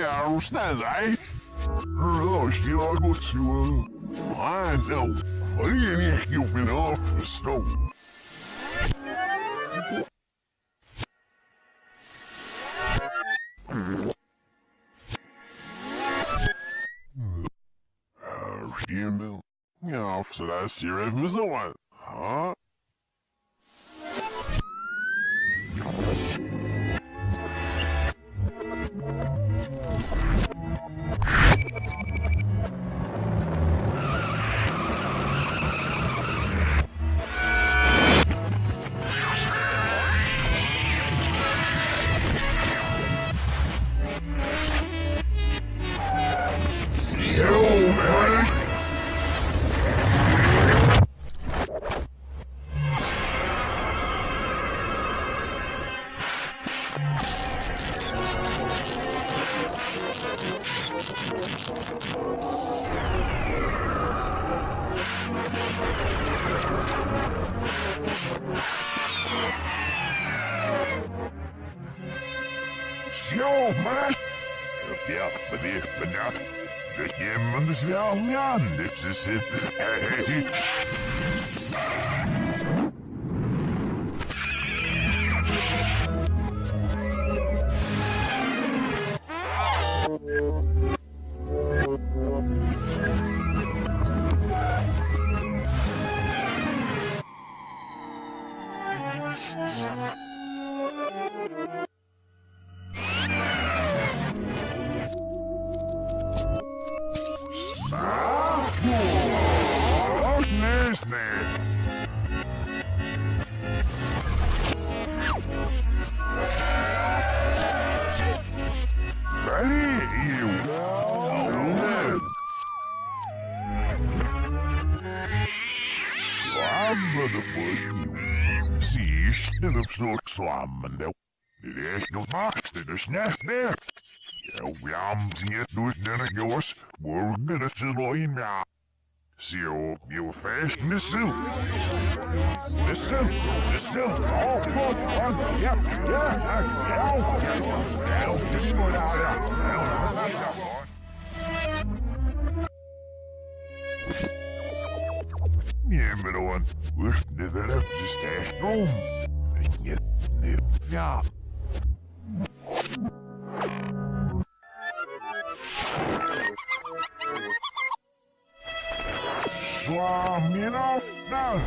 Ja, snäll dig. Hur ska jag gå så? I know. What do you need you been off for snow? Stimmel. Ja, så där ser jag med så. Ja. Zo, maar... Ja, benat. Dat je hem dus wel aan. Dit is het. Siehst du, das wird slammen. Det är echt nog maakt, det är snart där. Ja, vi har inte nog denna gås. Morgen är det så in ja. Så, jag fast med sill. Med sill. Ja, nie, maar dan wordt de wereld echt om. Niet, ja. Sla me af, nou.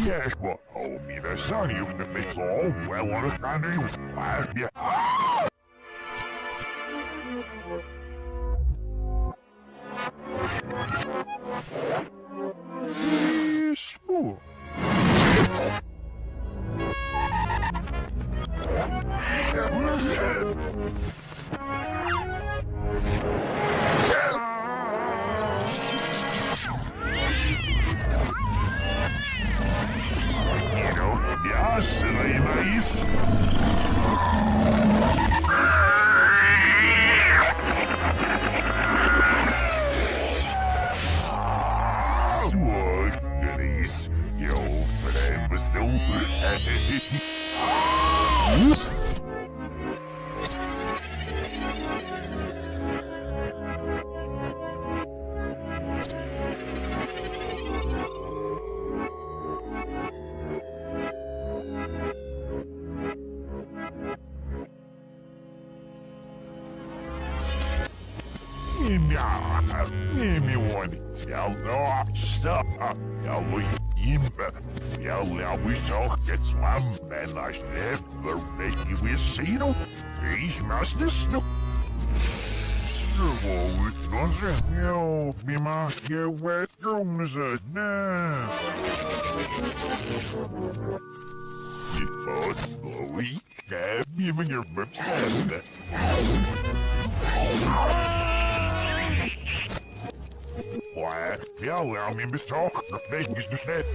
Yes, but oh me, the sun used to make so well on a kind of you. Spoor. Ja, silly mace. Swag, Denise. Yo, but I was still. Give me one. Y'all stop. Y'all wish auch jetzt warm, wenn ich never make you a scene. Ich must es noch. So, it's nonsense. Yo, me macht you wet rooms at now. Before slowly, give me your stand. Why, ja, allow me to talk. The thing is just that.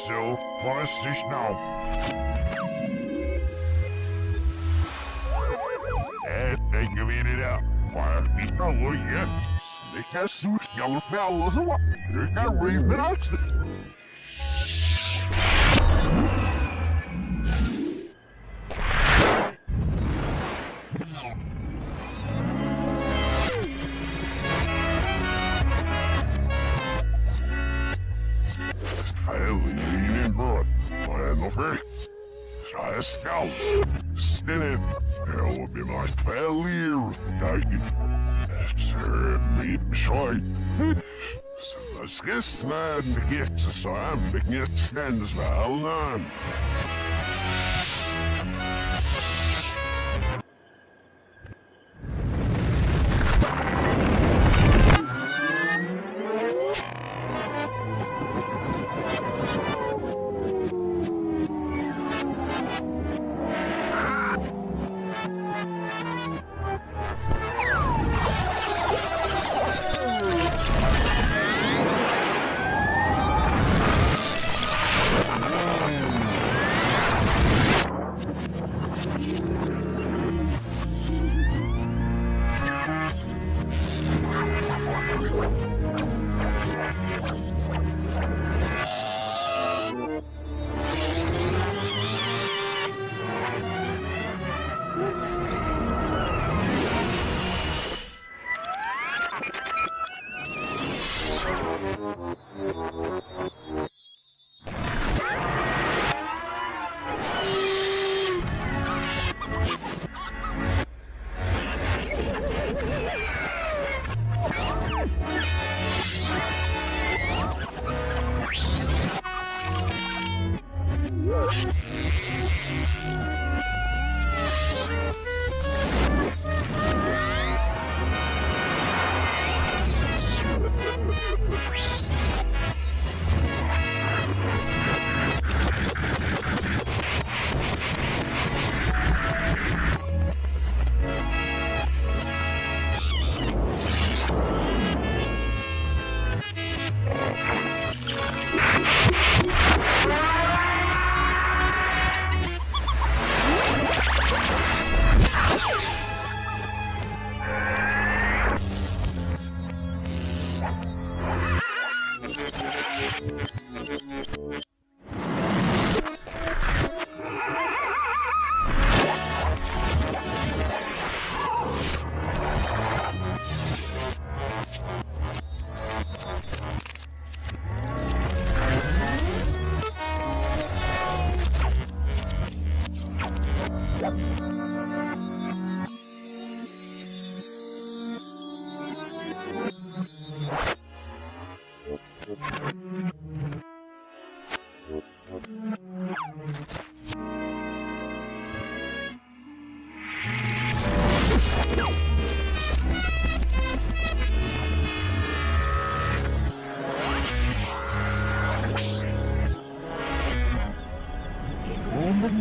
So, was ist now? Ik weet het al. Maar ik kan wel je. Ik ga zoet, jouw fel zo. Ik ga reef met oudste. Scout, stillen, help me my failure, kijk, me bescheid. Das gestern geht zusammen, ich jetzt ganz wel an.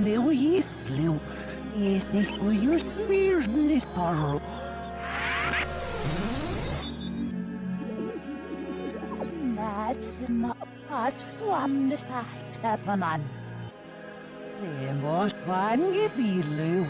Meu islew, nicht ujur spears nistar. Matsen fat swam nistar stadvanan. Se mos van gefilu.